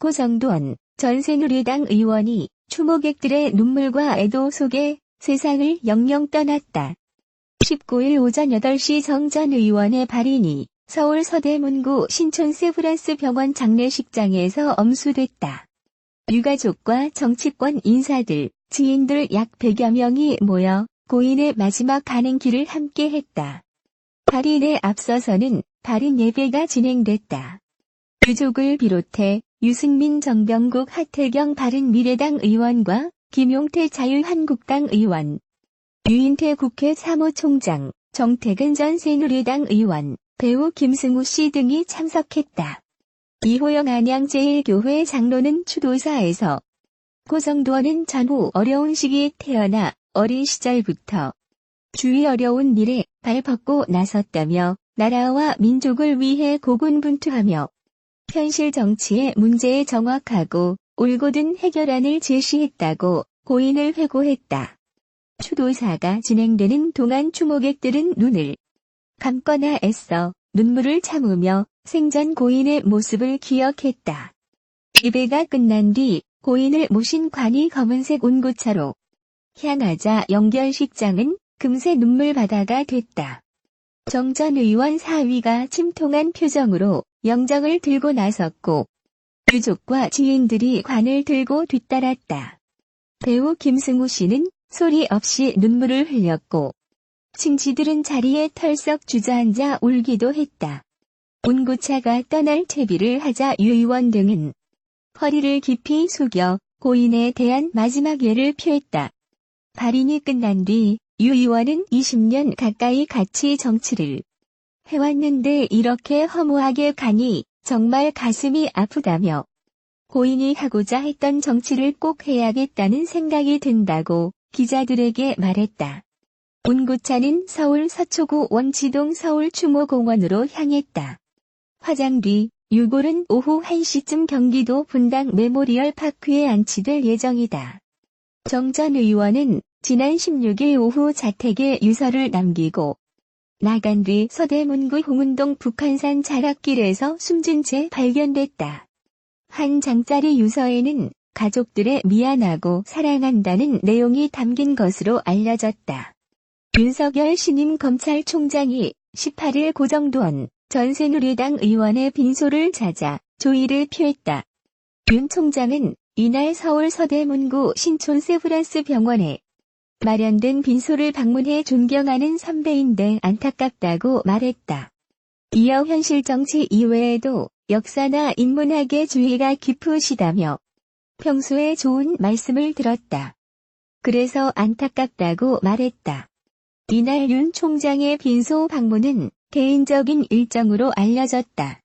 고정돈 전 새누리당 의원이 추모객들의 눈물과 애도 속에 세상을 영영 떠났다. 19일 오전 8시 정 전 의원의 발인이 서울 서대문구 신촌 세브란스 병원 장례식장에서 엄수됐다. 유가족과 정치권 인사들, 지인들 약 100여 명이 모여 고인의 마지막 가는 길을 함께했다. 발인에 앞서서는 발인 예배가 진행됐다. 유족을 비롯해 유승민 정병국 하태경 바른미래당 의원과 김용태 자유한국당 의원, 유인태 국회 사무총장, 정태근 전 새누리당 의원, 배우 김승우 씨 등이 참석했다. 이호영 안양제일교회 장로는 추도사에서 고정돈은 전후 어려운 시기에 태어나 어린 시절부터 주위 어려운 일에 발벗고 나섰다며 나라와 민족을 위해 고군분투하며 현실 정치의 문제에 정확하고 올곧은 해결안을 제시했다고 고인을 회고했다. 추도사가 진행되는 동안 추모객들은 눈을 감거나 애써 눈물을 참으며 생전 고인의 모습을 기억했다. 예배가 끝난 뒤 고인을 모신 관이 검은색 운구차로 향하자 영결식장은 금세 눈물바다가 됐다. 정 전 의원 사위가 침통한 표정으로 영정을 들고 나섰고 유족과 지인들이 관을 들고 뒤따랐다. 배우 김승우 씨는 소리 없이 눈물을 흘렸고 친지들은 자리에 털썩 주저앉아 울기도 했다. 운구차가 떠날 퇴비를 하자 유 의원 등은 허리를 깊이 숙여 고인에 대한 마지막 예를 표했다. 발인이 끝난 뒤 유 의원은 20년 가까이 같이 정치를 해왔는데 이렇게 허무하게 가니 정말 가슴이 아프다며 고인이 하고자 했던 정치를 꼭 해야겠다는 생각이 든다고 기자들에게 말했다. 운구차는 서울 서초구 원치동 서울추모공원으로 향했다. 화장 뒤 유골은 오후 1시쯤 경기도 분당 메모리얼 파크에 안치될 예정이다. 정 전 의원은 지난 16일 오후 자택에 유서를 남기고 나간 뒤 서대문구 홍은동 북한산 자락길에서 숨진 채 발견됐다. 한 장짜리 유서에는 가족들의 미안하고 사랑한다는 내용이 담긴 것으로 알려졌다. 윤석열 신임 검찰총장이 18일 고정돈 전 새누리당 의원의 빈소를 찾아 조의를 표했다. 윤 총장은 이날 서울 서대문구 신촌 세브란스 병원에 마련된 빈소를 방문해 존경하는 선배인데 안타깝다고 말했다. 이어 현실 정치 이외에도 역사나 인문학에 주의가 깊으시다며 평소에 좋은 말씀을 들었다. 그래서 안타깝다고 말했다. 이날 윤 총장의 빈소 방문은 개인적인 일정으로 알려졌다.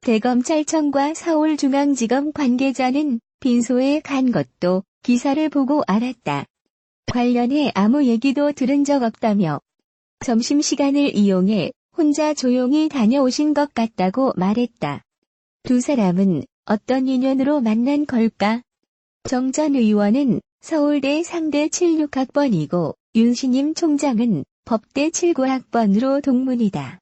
대검찰청과 서울중앙지검 관계자는 빈소에 간 것도 기사를 보고 알았다. 관련해 아무 얘기도 들은 적 없다며 점심시간을 이용해 혼자 조용히 다녀오신 것 같다고 말했다. 두 사람은 어떤 인연으로 만난 걸까? 정 전 의원은 서울대 상대 76학번이고 윤 신임 총장은 법대 79학번으로 동문이다.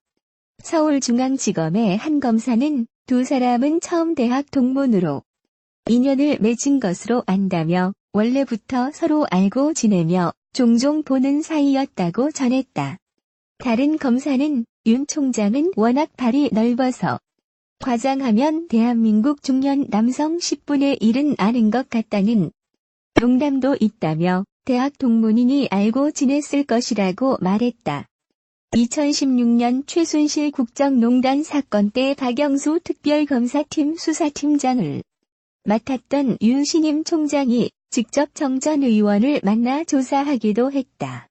서울중앙지검의 한 검사는 두 사람은 처음 대학 동문으로 인연을 맺은 것으로 안다며 원래부터 서로 알고 지내며 종종 보는 사이였다고 전했다. 다른 검사는 윤 총장은 워낙 발이 넓어서 과장하면 대한민국 중년 남성 10분의 1은 아는 것 같다는 농담도 있다며 대학 동문이니 알고 지냈을 것이라고 말했다. 2016년 최순실 국정농단 사건 때 박영수 특별검사팀 수사팀장을 맡았던 윤 신임 총장이 직접 정 전 의원을 만나 조사하기도 했다.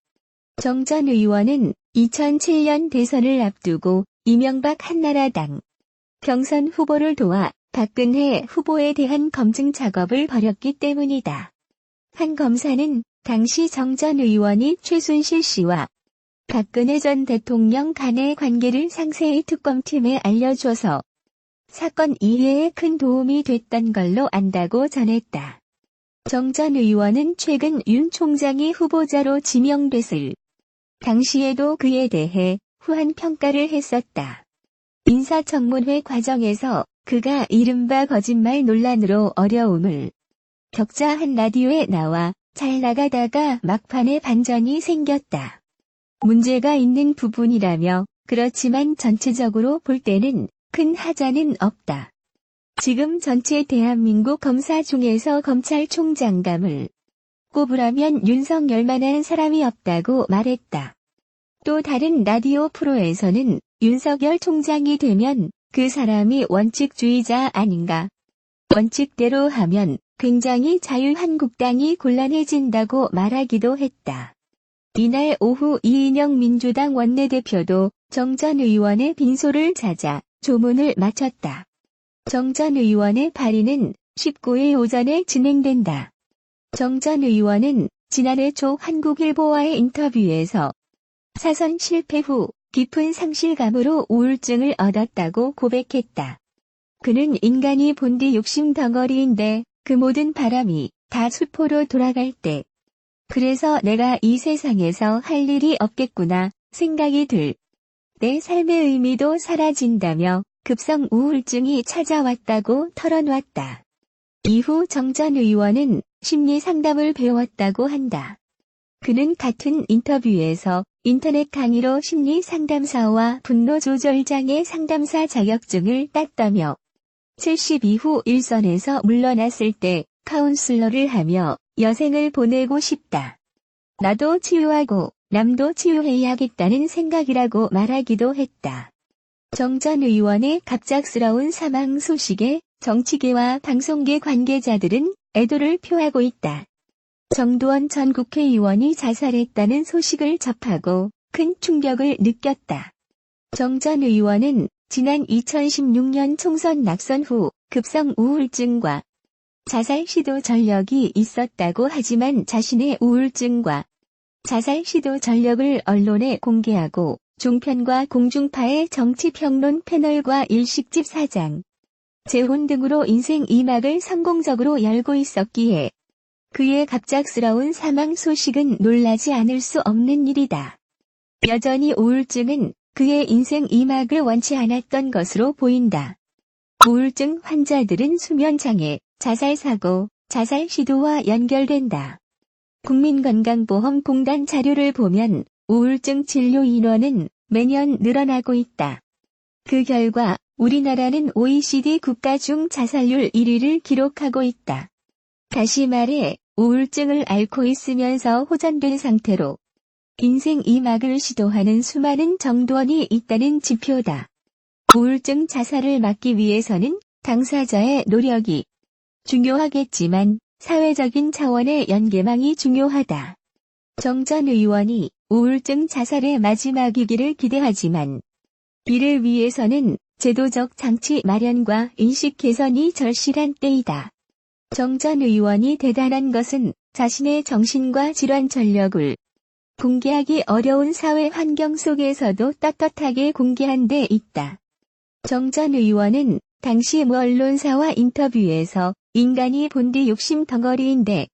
정 전 의원은 2007년 대선을 앞두고 이명박 한나라당 경선 후보를 도와 박근혜 후보에 대한 검증 작업을 벌였기 때문이다. 한 검사는 당시 정 전 의원이 최순실 씨와 박근혜 전 대통령 간의 관계를 상세히 특검팀에 알려줘서 사건 이해에 큰 도움이 됐던 걸로 안다고 전했다. 정 전 의원은 최근 윤 총장이 후보자로 지명됐을 당시에도 그에 대해 후한 평가를 했었다. 인사청문회 과정에서 그가 이른바 거짓말 논란으로 어려움을 겪자 한 라디오에 나와 잘 나가다가 막판에 반전이 생겼다. 문제가 있는 부분이라며 그렇지만 전체적으로 볼 때는 큰 하자는 없다. 지금 전체 대한민국 검사 중에서 검찰총장감을 꼽으라면 윤석열만한 사람이 없다고 말했다. 또 다른 라디오 프로에서는 윤석열 총장이 되면 그 사람이 원칙주의자 아닌가. 원칙대로 하면 굉장히 자유한국당이 곤란해진다고 말하기도 했다. 이날 오후 이인영 민주당 원내대표도 정 전 의원의 빈소를 찾아 조문을 마쳤다. 정 전 의원의 발의는 19일 오전에 진행된다. 정 전 의원은 지난해 초 한국일보와의 인터뷰에서 사선 실패 후 깊은 상실감으로 우울증을 얻었다고 고백했다. 그는 인간이 본디 욕심 덩어리인데 그 모든 바람이 다 수포로 돌아갈 때 그래서 내가 이 세상에서 할 일이 없겠구나 생각이 들 내 삶의 의미도 사라진다며 급성 우울증이 찾아왔다고 털어놨다. 이후 정 전 의원은 심리 상담을 배웠다고 한다. 그는 같은 인터뷰에서 인터넷 강의로 심리 상담사와 분노 조절장애 상담사 자격증을 땄다며 70 이후 일선에서 물러났을 때 카운슬러를 하며 여생을 보내고 싶다. 나도 치유하고 남도 치유해야겠다는 생각이라고 말하기도 했다. 정 전 의원의 갑작스러운 사망 소식에 정치계와 방송계 관계자들은 애도를 표하고 있다. 정두원 전 국회의원이 자살했다는 소식을 접하고 큰 충격을 느꼈다. 정 전 의원은 지난 2016년 총선 낙선 후 급성 우울증과 자살 시도 전력이 있었다고 하지만 자신의 우울증과 자살 시도 전력을 언론에 공개하고 종편과 공중파의 정치평론 패널과 일식집 사장, 재혼 등으로 인생 2막을 성공적으로 열고 있었기에 그의 갑작스러운 사망 소식은 놀라지 않을 수 없는 일이다. 여전히 우울증은 그의 인생 2막을 원치 않았던 것으로 보인다. 우울증 환자들은 수면장애, 자살사고, 자살 시도와 연결된다. 국민건강보험공단 자료를 보면 우울증 진료 인원은 매년 늘어나고 있다. 그 결과 우리나라는 OECD 국가 중 자살률 1위를 기록하고 있다. 다시 말해 우울증을 앓고 있으면서 호전된 상태로 인생 2막을 시도하는 수많은 정두원이 있다는 지표다. 우울증 자살을 막기 위해서는 당사자의 노력이 중요하겠지만 사회적인 차원의 연계망이 중요하다. 정 전 의원이 우울증 자살의 마지막이기를 기대하지만 이를 위해서는 제도적 장치 마련과 인식 개선이 절실한 때이다. 정 전 의원이 대단한 것은 자신의 정신과 질환 전력을 공개하기 어려운 사회 환경 속에서도 떳떳하게 공개한 데 있다. 정 전 의원은 당시 모 언론사와 인터뷰에서 인간이 본디 욕심 덩어리인데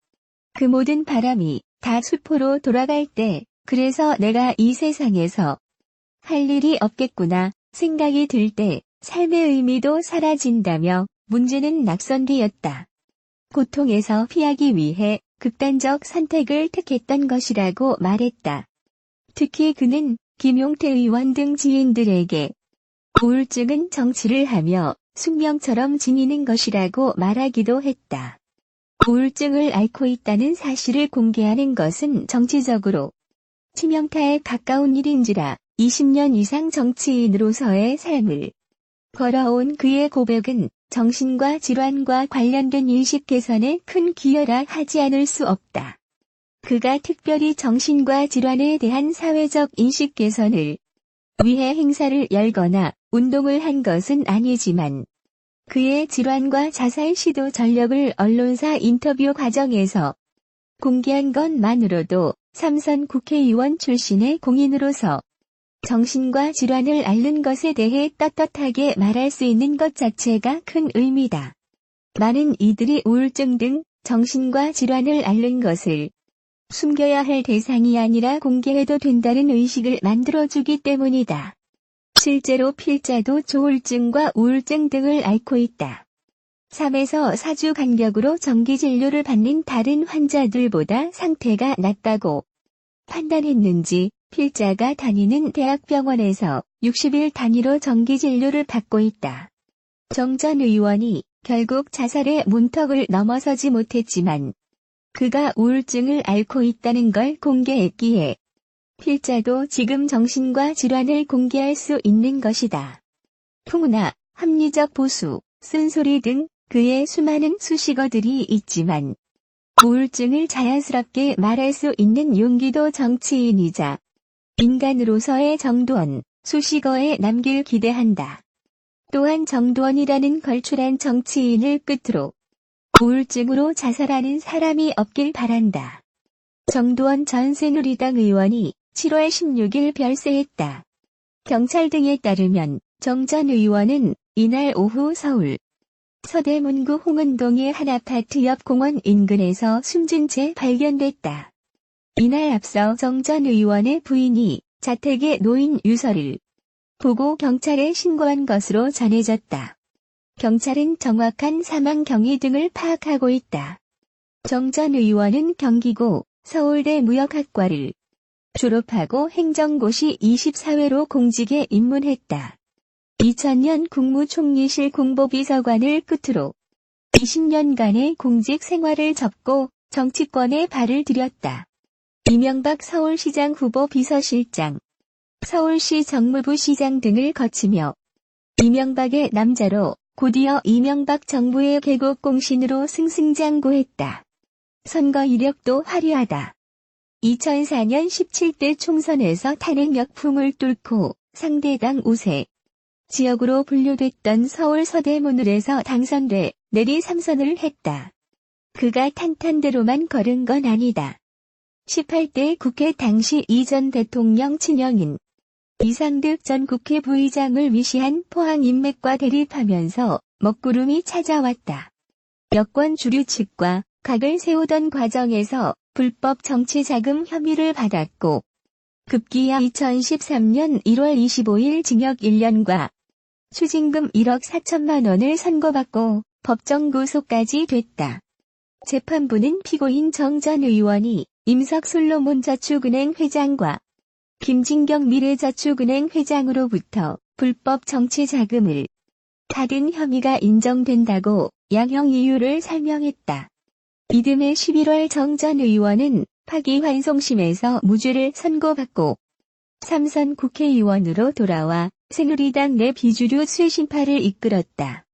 그 모든 바람이 다 수포로 돌아갈 때 그래서 내가 이 세상에서 할 일이 없겠구나 생각이 들 때 삶의 의미도 사라진다며 문제는 낙선되었다. 고통에서 피하기 위해 극단적 선택을 택했던 것이라고 말했다. 특히 그는 김용태 의원 등 지인들에게 우울증은 정치를 하며 숙명처럼 지니는 것이라고 말하기도 했다. 우울증을 앓고 있다는 사실을 공개하는 것은 정치적으로 치명타에 가까운 일인지라 20년 이상 정치인으로서의 삶을 걸어온 그의 고백은 정신과 질환과 관련된 인식 개선에 큰 기여라 하지 않을 수 없다. 그가 특별히 정신과 질환에 대한 사회적 인식 개선을 위해 행사를 열거나 운동을 한 것은 아니지만 그의 질환과 자살 시도 전력을 언론사 인터뷰 과정에서 공개한 것만으로도 3선 국회의원 출신의 공인으로서 정신과 질환을 앓는 것에 대해 떳떳하게 말할 수 있는 것 자체가 큰 의미다. 많은 이들이 우울증 등 정신과 질환을 앓는 것을 숨겨야 할 대상이 아니라 공개해도 된다는 의식을 만들어주기 때문이다. 실제로 필자도 조울증과 우울증 등을 앓고 있다. 3에서 4주 간격으로 정기진료를 받는 다른 환자들보다 상태가 낫다고 판단했는지 필자가 다니는 대학병원에서 60일 단위로 정기진료를 받고 있다. 정 전 의원이 결국 자살의 문턱을 넘어서지 못했지만 그가 우울증을 앓고 있다는 걸 공개했기에 필자도 지금 정신과 질환을 공개할 수 있는 것이다. 풍우나 합리적 보수, 쓴소리 등 그의 수많은 수식어들이 있지만 우울증을 자연스럽게 말할 수 있는 용기도 정치인이자 인간으로서의 정도원, 수식어에 남길 기대한다. 또한 정도원이라는 걸출한 정치인을 끝으로 우울증으로 자살하는 사람이 없길 바란다. 정도원 전 새누리당 의원이 7월 16일 별세했다. 경찰 등에 따르면 정 전 의원은 이날 오후 서울 서대문구 홍은동의 한 아파트 옆 공원 인근에서 숨진 채 발견됐다. 이날 앞서 정 전 의원의 부인이 자택에 놓인 유서를 보고 경찰에 신고한 것으로 전해졌다. 경찰은 정확한 사망 경위 등을 파악하고 있다. 정 전 의원은 경기고 서울대 무역학과를 졸업하고 행정고시 24회로 공직에 입문했다. 2000년 국무총리실 공보비서관을 끝으로 20년간의 공직 생활을 접고 정치권에 발을 들였다. 이명박 서울시장 후보 비서실장, 서울시 정무부 시장 등을 거치며 이명박의 남자로 곧이어 이명박 정부의 개국공신으로 승승장구했다. 선거 이력도 화려하다. 2004년 17대 총선에서 탄핵 역풍을 뚫고 상대당 우세 지역으로 분류됐던 서울 서대문을에서 당선돼 내리 3선을 했다. 그가 탄탄대로만 걸은 건 아니다. 18대 국회 당시 이전 대통령 친형인 이상득 전 국회 부의장을 위시한 포항 인맥과 대립하면서 먹구름이 찾아왔다. 여권 주류 측과 각을 세우던 과정에서 불법 정치자금 혐의를 받았고 급기야 2013년 1월 25일 징역 1년과 추징금 1억 4천만 원을 선고받고 법정 구속까지 됐다. 재판부는 피고인 정 전 의원이 임석 솔로몬 저축은행 회장과 김진경 미래저축은행 회장으로부터 불법 정치자금을 받은 혐의가 인정된다고 양형 이유를 설명했다. 이듬해 11월 정 전 의원은 파기환송심에서 무죄를 선고받고 3선 국회의원으로 돌아와 새누리당 내 비주류 쇄신파를 이끌었다.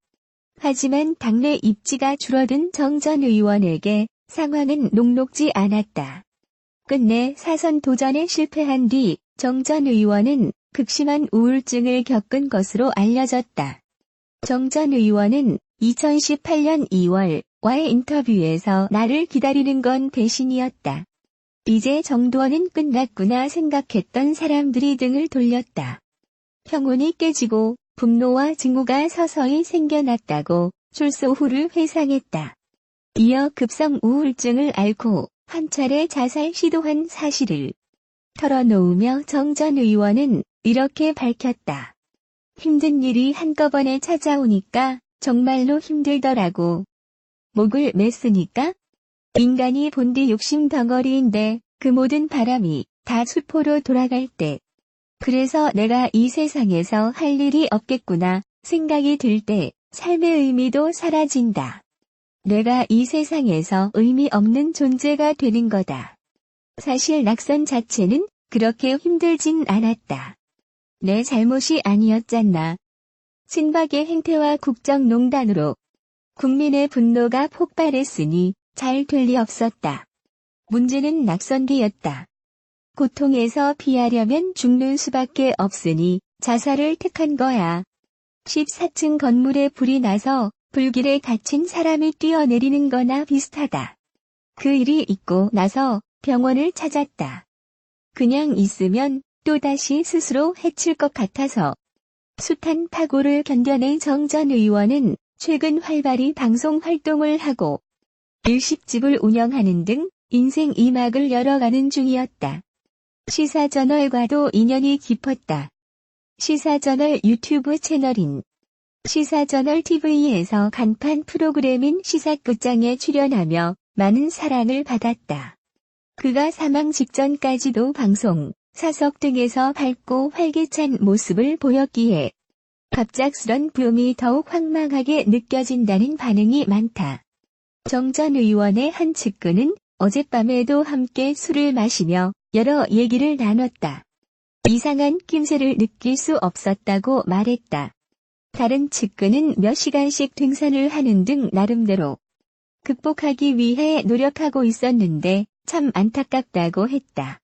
하지만 당내 입지가 줄어든 정 전 의원에게 상황은 녹록지 않았다. 끝내 사선 도전에 실패한 뒤 정 전 의원은 극심한 우울증을 겪은 것으로 알려졌다. 정 전 의원은 2018년 2월 와의 인터뷰에서 나를 기다리는 건 배신이었다. 이제 정도원은 끝났구나 생각했던 사람들이 등을 돌렸다. 평온이 깨지고 분노와 증오가 서서히 생겨났다고 출소 후를 회상했다. 이어 급성 우울증을 앓고 한 차례 자살 시도한 사실을 털어놓으며 정 전 의원은 이렇게 밝혔다. 힘든 일이 한꺼번에 찾아오니까 정말로 힘들더라고. 목을 맸으니까? 인간이 본디 욕심 덩어리인데 그 모든 바람이 다 수포로 돌아갈 때. 그래서 내가 이 세상에서 할 일이 없겠구나 생각이 들 때 삶의 의미도 사라진다. 내가 이 세상에서 의미 없는 존재가 되는 거다. 사실 낙선 자체는 그렇게 힘들진 않았다. 내 잘못이 아니었잖아. 친박의 행태와 국정농단으로 국민의 분노가 폭발했으니 잘 될 리 없었다. 문제는 낙선기였다. 고통에서 피하려면 죽는 수밖에 없으니 자살을 택한 거야. 14층 건물에 불이 나서 불길에 갇힌 사람이 뛰어내리는 거나 비슷하다. 그 일이 있고 나서 병원을 찾았다. 그냥 있으면 또다시 스스로 해칠 것 같아서. 숱한 파고를 견뎌낸 정 전 의원은 최근 활발히 방송 활동을 하고 일식집을 운영하는 등 인생 2막을 열어가는 중이었다. 시사저널과도 인연이 깊었다. 시사저널 유튜브 채널인 시사저널 TV에서 간판 프로그램인 시사끝장에 출연하며 많은 사랑을 받았다. 그가 사망 직전까지도 방송, 사석 등에서 밝고 활기찬 모습을 보였기에 갑작스런 붐이 더욱 황망하게 느껴진다는 반응이 많다. 정 전 의원의 한 측근은 어젯밤에도 함께 술을 마시며 여러 얘기를 나눴다. 이상한 낌새를 느낄 수 없었다고 말했다. 다른 측근은 몇 시간씩 등산을 하는 등 나름대로 극복하기 위해 노력하고 있었는데 참 안타깝다고 했다.